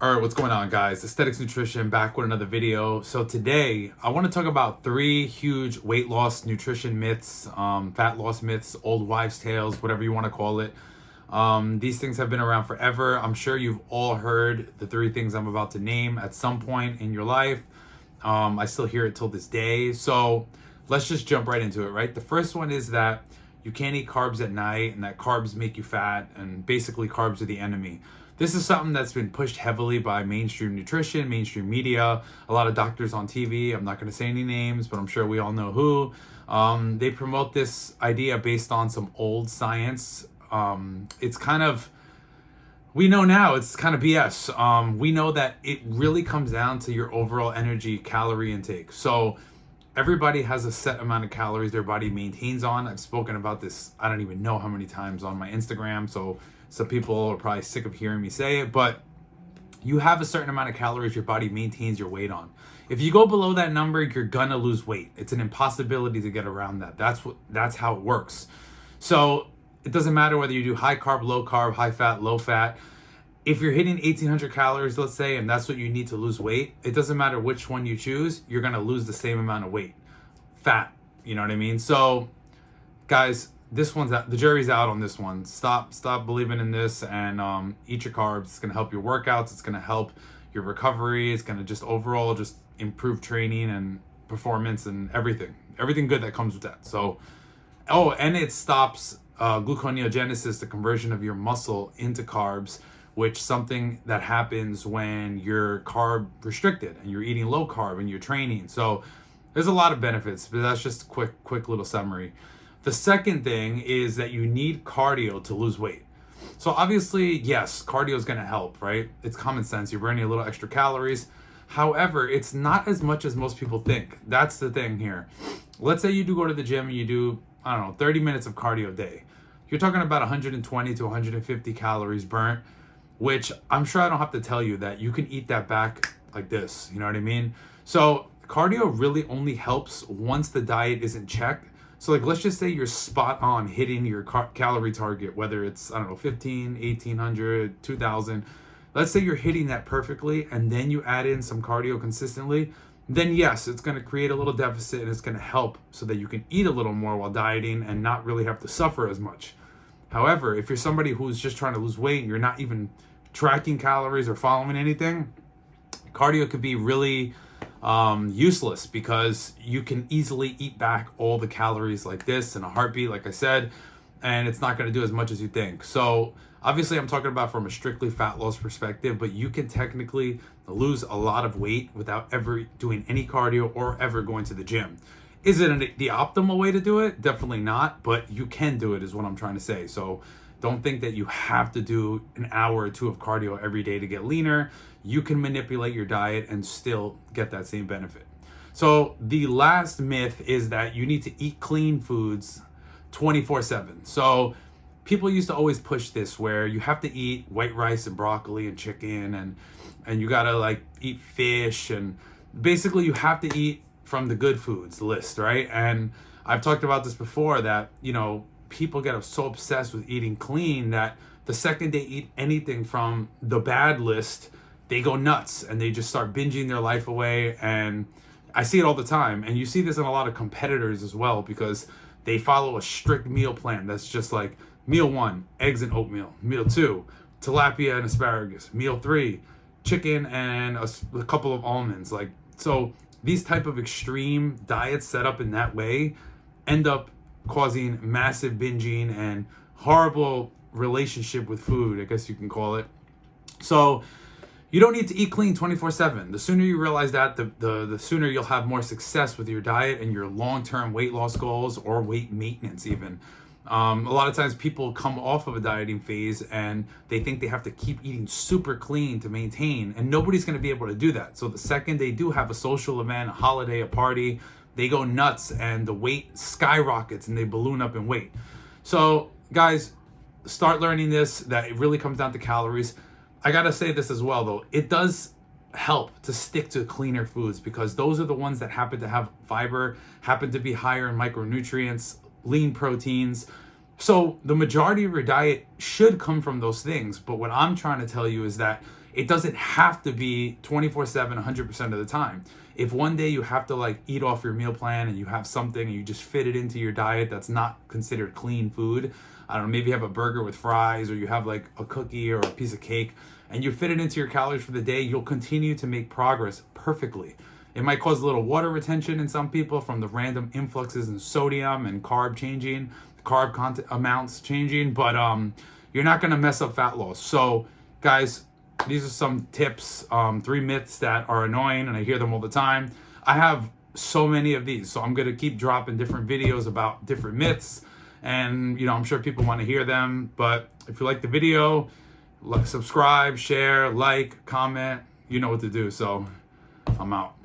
All right, what's going on, guys? Aesthetics Nutrition back with another video. So today I want to talk about three huge weight loss nutrition myths, fat loss myths, old wives' tales, whatever you want to call it. These things have been around forever. I'm sure you've all heard the three things I'm about to name at some point in your life. I still hear it till this day. So let's just jump right into it, right? The first one is that you can't eat carbs at night and that carbs make you fat, and basically carbs are the enemy. This is something that's been pushed heavily by mainstream nutrition, mainstream media, a lot of doctors on TV. I'm not going to say any names, but I'm sure we all know who. They promote this idea based on some old science. It's kind of, we know now it's kind of BS. We know that it really comes down to your overall energy calorie intake. So everybody has a set amount of calories their body maintains on. I've spoken about this, I don't even know how many times on my Instagram. So some people are probably sick of hearing me say it, but you have a certain amount of calories your body maintains your weight on. If you go below that number, you're gonna lose weight. It's an impossibility to get around that. That's how it works. So it doesn't matter whether you do high carb, high fat, low fat. If you're hitting 1800 calories, let's say, and that's what you need to lose weight, it doesn't matter which one you choose, you're gonna lose the same amount of weight. Fat, you know what I mean? So guys, this one's out, the jury's out on this one. Stop believing in this and eat your carbs. It's gonna help your workouts. It's gonna help your recovery. It's gonna just overall just improve training and performance and everything good that comes with that. So, oh, and it stops gluconeogenesis, the conversion of your muscle into carbs, which something that happens when you're carb restricted and you're eating low carb and you're training. So there's a lot of benefits, but that's just a quick little summary. The second thing is that you need cardio to lose weight. So obviously, yes, cardio is going to help, right? It's common sense. You're burning a little extra calories. However, it's not as much as most people think. That's the thing here. Let's say you do go to the gym and you do, I don't know, 30 minutes of cardio a day. You're talking about 120 to 150 calories burnt, which I'm sure I don't have to tell you that you can eat that back like this. You know what I mean? So cardio really only helps once the diet is in check. So like, let's just say you're spot on hitting your calorie target, whether it's, I don't know, 15, 1800, 2000. Let's say you're hitting that perfectly and then you add in some cardio consistently, then yes, it's going to create a little deficit and it's going to help so that you can eat a little more while dieting and not really have to suffer as much. However, if you're somebody who's just trying to lose weight and you're not even tracking calories or following anything, cardio could be really useless because you can easily eat back all the calories like this in a heartbeat, like I said, and it's not going to do as much as you think. So obviously I'm talking about from a strictly fat loss perspective, but you can technically lose a lot of weight without ever doing any cardio or ever going to the gym. Is it the optimal way to do it? Definitely not, but you can do it is what I'm trying to say. So don't think that you have to do an hour or two of cardio every day to get leaner. You can manipulate your diet and still get that same benefit. So the last myth is that you need to eat clean foods 24/7. So people used to always push this where you have to eat white rice and broccoli and chicken and you gotta like eat fish, and basically you have to eat from the good foods list, right? And I've talked about this before that, you know, people get so obsessed with eating clean that the second they eat anything from the bad list, they go nuts and they just start binging their life away. And I see it all the time. And you see this in a lot of competitors as well, because they follow a strict meal plan that's just like meal 1, eggs and oatmeal. Meal 2, tilapia and asparagus. Meal 3, chicken and a couple of almonds. Like, so these type of extreme diets set up in that way end up causing massive binging and horrible relationship with food, I guess you can call it. So you don't need to eat clean 24/7. The sooner you realize that, the sooner you'll have more success with your diet and your long-term weight loss goals or weight maintenance even. A lot of times people come off of a dieting phase and they think they have to keep eating super clean to maintain, and nobody's going to be able to do that. So the second they do have a social event, a holiday, a party, they go nuts and the weight skyrockets and they balloon up in weight. So guys, start learning this, that it really comes down to calories. I gotta say this as well though, it does help to stick to cleaner foods because those are the ones that happen to have fiber, happen to be higher in micronutrients, lean proteins. So the majority of your diet should come from those things. But what I'm trying to tell you is that It doesn't have to be 24/7, 100% of the time. If one day you have to like eat off your meal plan and you have something and you just fit it into your diet that's not considered clean food, I don't know, maybe you have a burger with fries or you have like a cookie or a piece of cake and you fit it into your calories for the day, you'll continue to make progress perfectly. It might cause a little water retention in some people from the random influxes in sodium and carb changing, carb content amounts changing, but you're not going to mess up fat loss. So guys, these are some tips, 3 myths that are annoying and I hear them all the time. I have so many of these, so I'm going to keep dropping different videos about different myths, and I'm sure people want to hear them. But if you like the video, subscribe, share, like, comment, you know what to do. So I'm out.